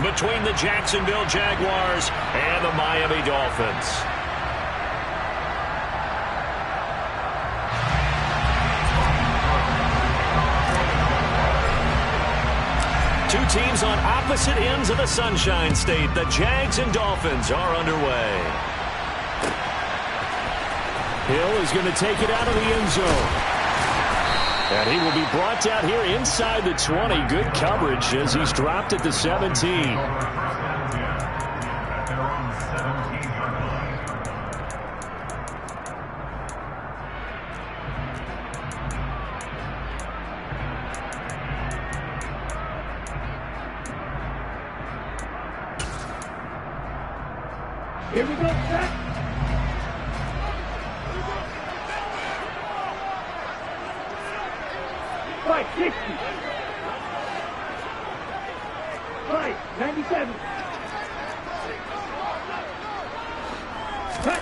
between the Jacksonville Jaguars and the Miami Dolphins. Two teams on opposite ends of the Sunshine State. The Jags and Dolphins are underway. Hill is going to take it out of the end zone. And he will be brought down here inside the 20. Good coverage as he's dropped at the 17. Here we go, set. Fight, 60. Fight, 97. Cut.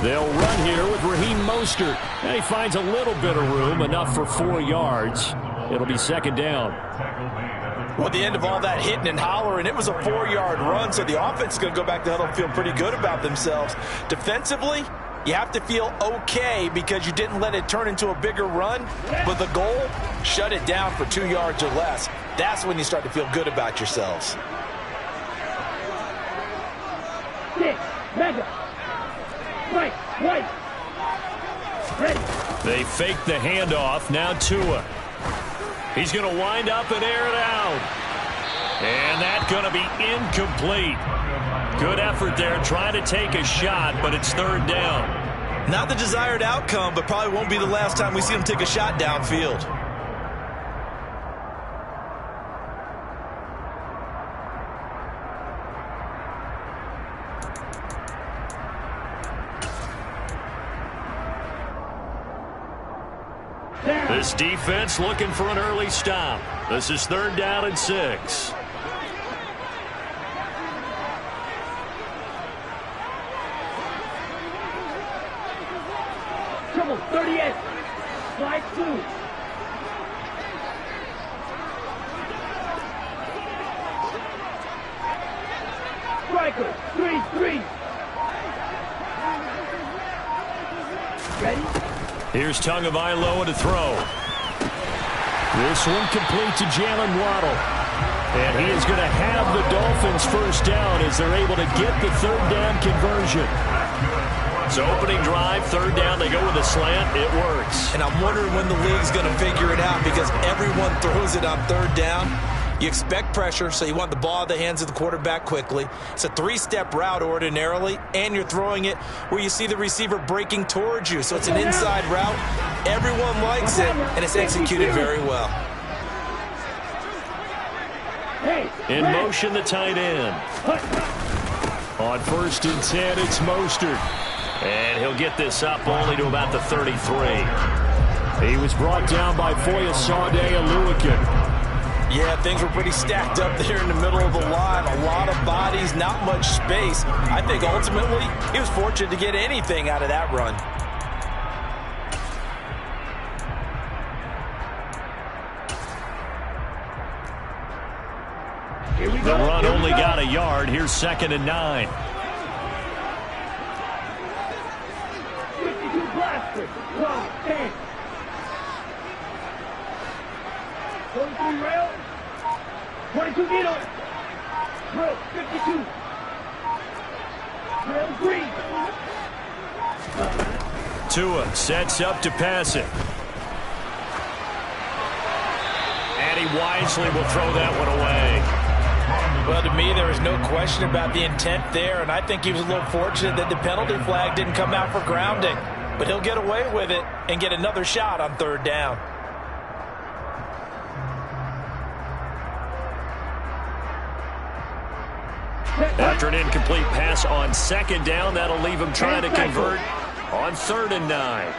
They'll run here with Raheem Mostert. And he finds a little bit of room, enough for 4 yards. It'll be second down. Well, at the end of all that hitting and hollering, it was a 4-yard run, so the offense is going to go back to huddle and feel pretty good about themselves. Defensively, you have to feel okay because you didn't let it turn into a bigger run. But the goal, shut it down for 2 yards or less. That's when you start to feel good about yourselves. 6, mega. Right, white. Ready. They fake the handoff. Now Tua. He's going to wind up and air it out. And that's going to be incomplete. Good effort there trying to take a shot, but it's third down. Not the desired outcome, but probably won't be the last time we see him take a shot downfield. This defense looking for an early stop. This is third down and 6. Trouble, 38. Slide 2. Striker, 3-3. Ready? Here's Tagovailoa to throw. This one complete to Jalen Waddle. And he is going to have the Dolphins first down as they're able to get the third down conversion. So opening drive, third down, they go with a slant. It works. And I'm wondering when the league's going to figure it out because everyone throws it on third down. You expect pressure, so you want the ball in the hands of the quarterback quickly. It's a 3-step route ordinarily, and you're throwing it where you see the receiver breaking towards you. So it's an inside route. Everyone likes it, and it's executed very well. In motion, the tight end. On first and 10, it's Mostert. And he'll get this up only to about the 33. He was brought down by Foyesade Oluokun. Yeah, things were pretty stacked up there in the middle of the line. A lot of bodies, not much space. I think ultimately he was fortunate to get anything out of that run. The run only got a yard. Here's second and 9. 52 blaster. 12, 10. 23 rail. 22 needle. Drill, 52. Drill 3. Tua sets up to pass it. And he wisely will throw that one away. Well, to me, there is no question about the intent there, and I think he was a little fortunate that the penalty flag didn't come out for grounding. But he'll get away with it and get another shot on third down. After an incomplete pass on second down, that'll leave him trying to convert on third and 9.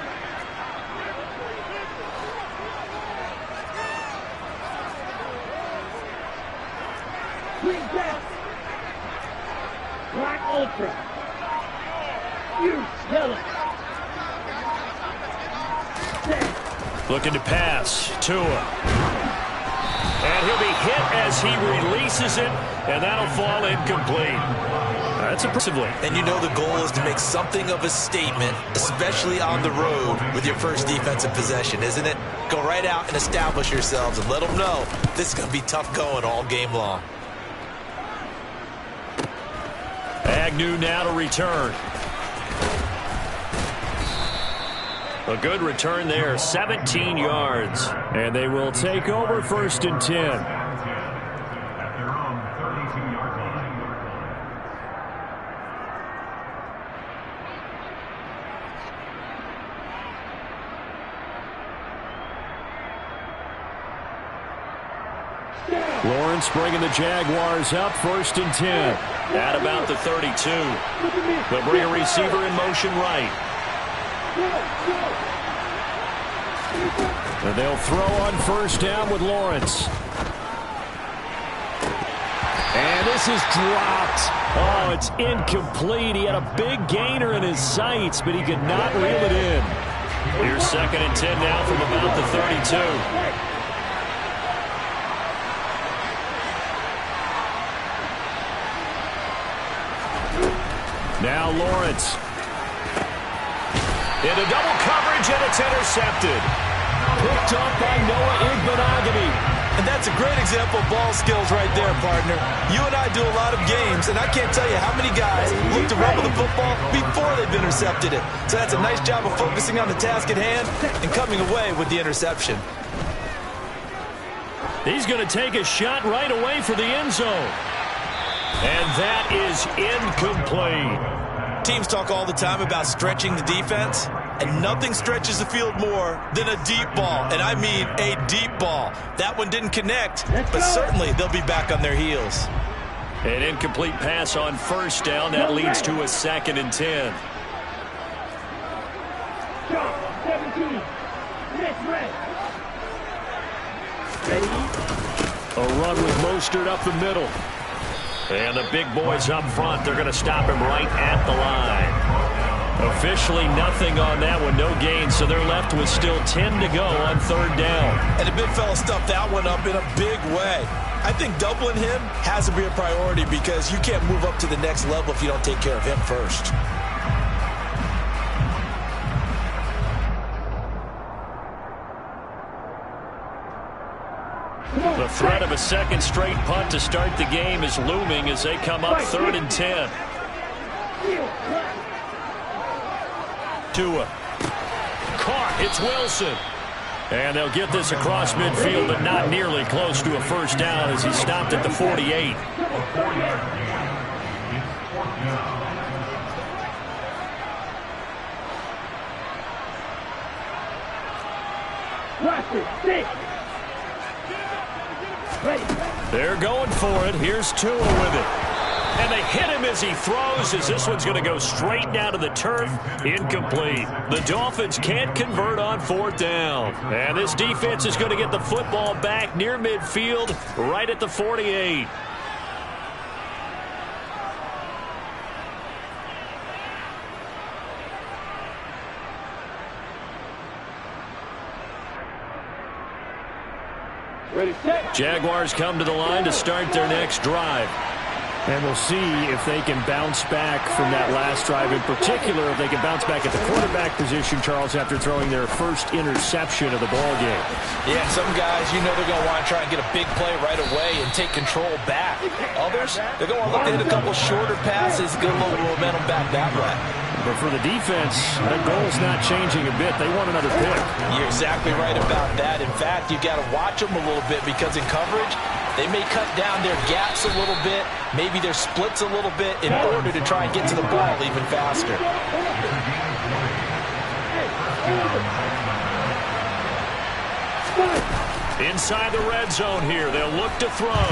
Black Ultra. Huge yellow. Looking to pass. Tua. And he'll be hit as he releases it, and that'll fall incomplete. That's impressively. And you know the goal is to make something of a statement, especially on the road with your first defensive possession, isn't it? Go right out and establish yourselves and let them know this is going to be tough going all game long. Agnew now to return. A good return there, 17 yards. And they will take over 1st and 10. Lawrence bringing the Jaguars up 1st and 10 at about the 32. They'll bring a receiver in motion right. And they'll throw on 1st down with Lawrence. And this is dropped. Oh, it's incomplete. He had a big gainer in his sights, but he could not reel it in. Here's 2nd and 10 now from about the 32. Now Lawrence. Into double coverage, and it's intercepted. Picked up by Noah Igbinoghene. And that's a great example of ball skills right there, partner. You and I do a lot of games, and I can't tell you how many guys look to run with the football before they've intercepted it. So that's a nice job of focusing on the task at hand and coming away with the interception. He's going to take a shot right away for the end zone. And that is incomplete. Teams talk all the time about stretching the defense, and nothing stretches the field more than a deep ball, and I mean a deep ball. That one didn't connect, but certainly they'll be back on their heels. An incomplete pass on 1st down. That leads to a 2nd and 10. 17. A run with Mostert up the middle. And the big boys up front, they're going to stop him right at the line. Officially nothing on that one, no gain, so they're left with still 10 to go on 3rd down. And the big fella stuffed that one up in a big way. I think doubling him has to be a priority because you can't move up to the next level if you don't take care of him first. The threat of a 2nd straight punt to start the game is looming as they come up 3rd and 10. Tua. Caught. It's Wilson. And they'll get this across midfield, but not nearly close to a 1st down as he stopped at the 48. They're going for it. Here's Tua with it. And they hit him as he throws, as this one's going to go straight down to the turf. Incomplete. The Dolphins can't convert on 4th down. And this defense is going to get the football back near midfield, right at the 48. Jaguars come to the line to start their next drive. And we'll see if they can bounce back from that last drive. In particular, if they can bounce back at the quarterback position, Charles, after throwing their first interception of the ball game. Yeah, some guys, you know they're going to want to try and get a big play right away and take control back. Others, they're going to look to hit a couple shorter passes, get a little momentum back that way. But for the defense, that goal's not changing a bit. They want another pick. You're exactly right about that. In fact, you've got to watch them a little bit because in coverage, they may cut down their gaps a little bit, maybe their splits a little bit in order to try and get to the ball even faster. Inside the red zone here, they'll look to throw.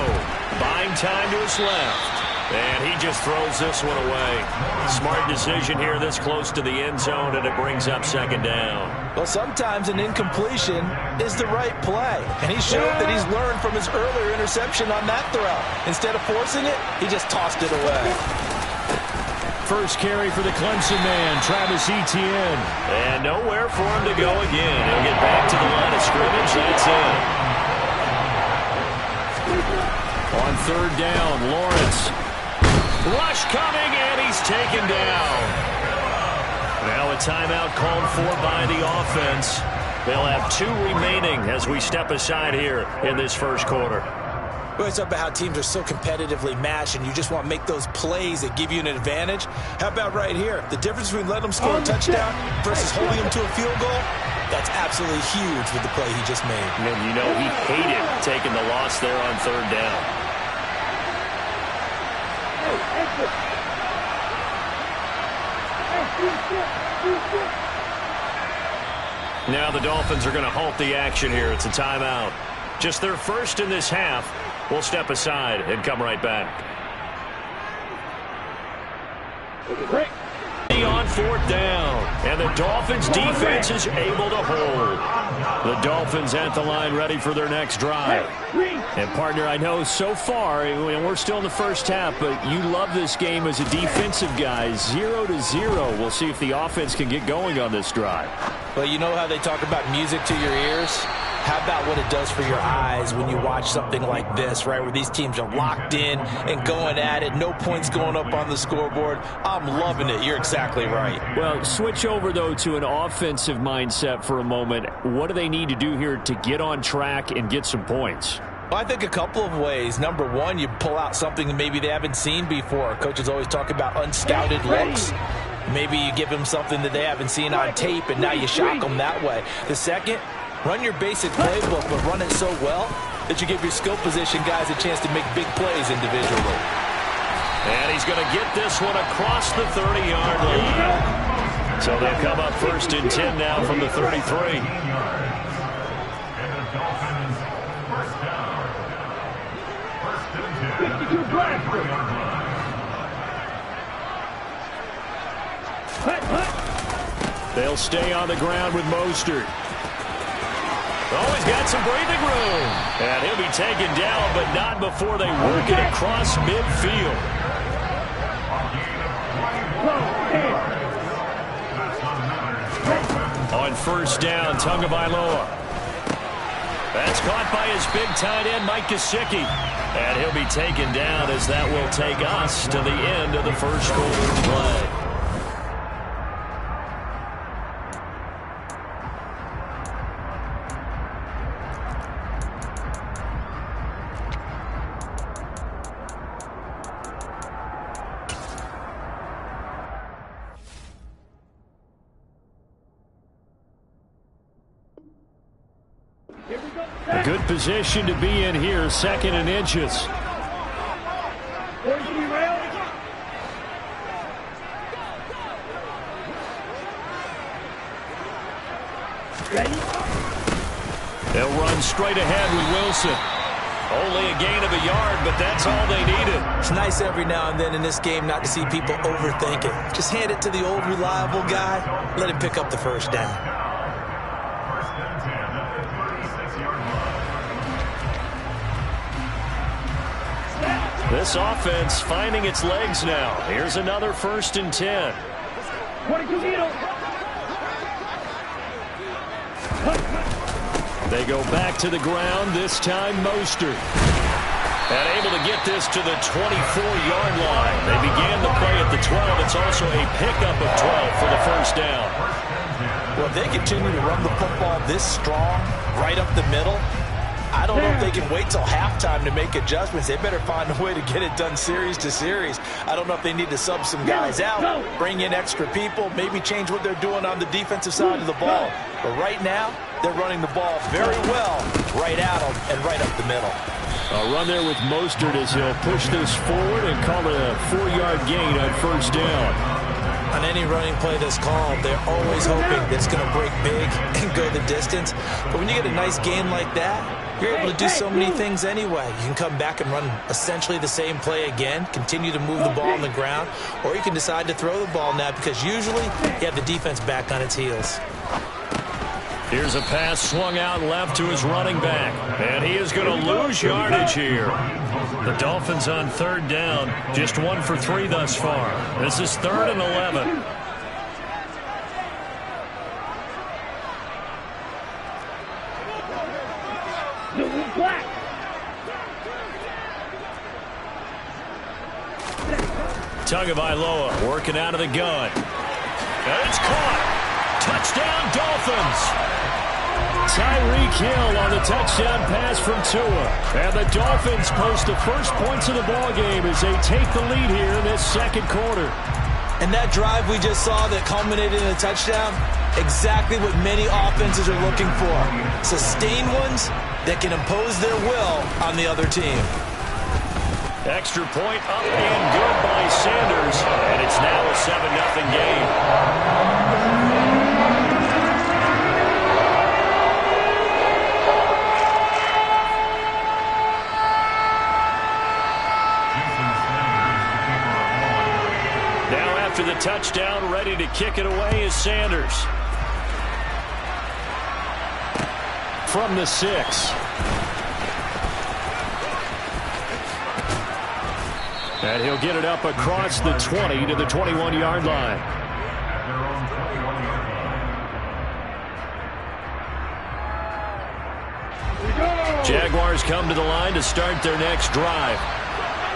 Buying time to his left. And he just throws this one away. Smart decision here this close to the end zone, and it brings up 2nd down. Well, sometimes an incompletion is the right play. And he showed that he's learned from his earlier interception on that throw. Instead of forcing it, he just tossed it away. First carry for the Clemson man, Travis Etienne. And nowhere for him to go again. He'll get back to the line of scrimmage. That's it. third down. Lawrence. Rush coming, and he's taken down. Now a timeout called for by the offense. They'll have 2 remaining as we step aside here in this first quarter. Well, it's about how teams are so competitively matched, and you just want to make those plays that give you an advantage. How about right here? The difference between letting them score a touchdown versus holding them to a field goal, that's absolutely huge with the play he just made. And you know he hated taking the loss there on third down. Now the Dolphins are going to halt the action here. It's a timeout. Just their first in this half. We'll step aside and come right back. On fourth down, and the Dolphins defense is able to hold. The Dolphins at the line ready for their next drive. And partner, I know so far, and we're still in the first half, but you love this game as a defensive guy. 0-0. We'll see if the offense can get going on this drive. Well, you know how they talk about music to your ears? How about what it does for your eyes when you watch something like this, right, where these teams are locked in and going at it, no points going up on the scoreboard? I'm loving it. You're exactly right. Well, switch over, though, to an offensive mindset for a moment. What do they need to do here to get on track and get some points? Well, I think a couple of ways. Number one, you pull out something that maybe they haven't seen before. Coaches always talk about unscouted looks. Maybe you give them something that they haven't seen on tape, and now you shock them that way. The second, run your basic playbook, but run it so well that you give your skill position guys a chance to make big plays individually. And he's going to get this one across the 30-yard line. So they'll come up first and 10 now from the 33. They'll stay on the ground with Mostert. Oh, he's got some breathing room. And he'll be taken down, but not before they work it across midfield. On first down, Tagovailoa. That's caught by his big tight end, Mike Gesicki. And he'll be taken down as that will take us to the end of the first quarter play. A good position to be in here, 2nd and inches. They'll run straight ahead with Wilson. Only a gain of a yard, but that's all they needed. It's nice every now and then in this game not to see people overthink it. Just hand it to the old reliable guy. Let him pick up the first down. This offense finding its legs now. Here's another 1st and 10. They go back to the ground, this time Mostert. And able to get this to the 24-yard line. They began the play at the 12. It's also a pickup of 12 for the first down. Well, if they continue to run the football this strong, right up the middle, I don't know if they can wait till halftime to make adjustments. They better find a way to get it done series to series. I don't know if they need to sub some guys out, bring in extra people, maybe change what they're doing on the defensive side of the ball. But right now, they're running the ball very well right at them and right up the middle. A run there with Mostert as he'll push this forward and call it a 4-yard gain on first down. On any running play that's called, they're always hoping that it's going to break big and go the distance. But when you get a nice gain like that, you're able to do so many things anyway. You can come back and run essentially the same play again, continue to move the ball on the ground, or you can decide to throw the ball now because usually you have the defense back on its heels. Here's a pass swung out left to his running back, and he is going to lose yardage here. The Dolphins on 3rd down, just 1 for 3 thus far. This is 3rd and 11. Tagovailoa working out of the gun. And it's caught. Touchdown, Dolphins. Tyreek Hill on the touchdown pass from Tua. And the Dolphins post the first points of the ballgame as they take the lead here in this second quarter. And that drive we just saw that culminated in a touchdown, exactly what many offenses are looking for. Sustained ones that can impose their will on the other team. Extra point up and good by Sanders. And it's now a 7-0 game. After the touchdown, ready to kick it away is Sanders. From the 6. And he'll get it up across the 20 to the 21-yard line. Jaguars come to the line to start their next drive.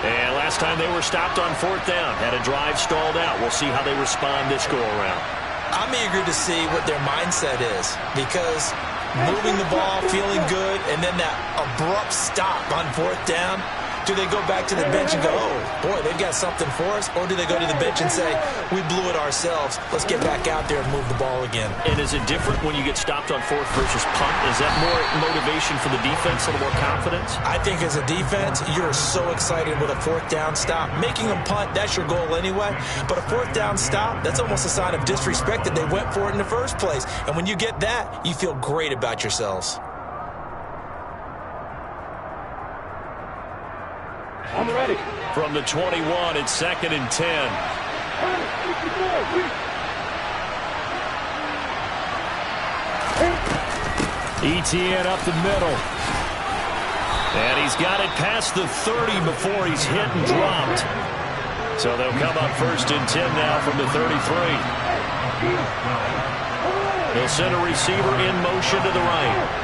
And last time they were stopped on 4th down, had a drive stalled out. We'll see how they respond this go-around. I'm eager to see what their mindset is, because moving the ball, feeling good, and then that abrupt stop on 4th down, do they go back to the bench and go, oh, boy, they've got something for us? Or do they go to the bench and say, we blew it ourselves, let's get back out there and move the ball again? And is it different when you get stopped on 4th versus punt? Is that more motivation for the defense, a little more confidence? I think as a defense, you're so excited with a 4th down stop. Making them punt, that's your goal anyway. But a 4th down stop, that's almost a sign of disrespect that they went for it in the first place. And when you get that, you feel great about yourselves. I'm ready. From the 21, it's 2nd and 10. Etienne up the middle. And he's got it past the 30 before he's hit and dropped. So they'll come up 1st and 10 now from the 33. They'll send a receiver in motion to the right.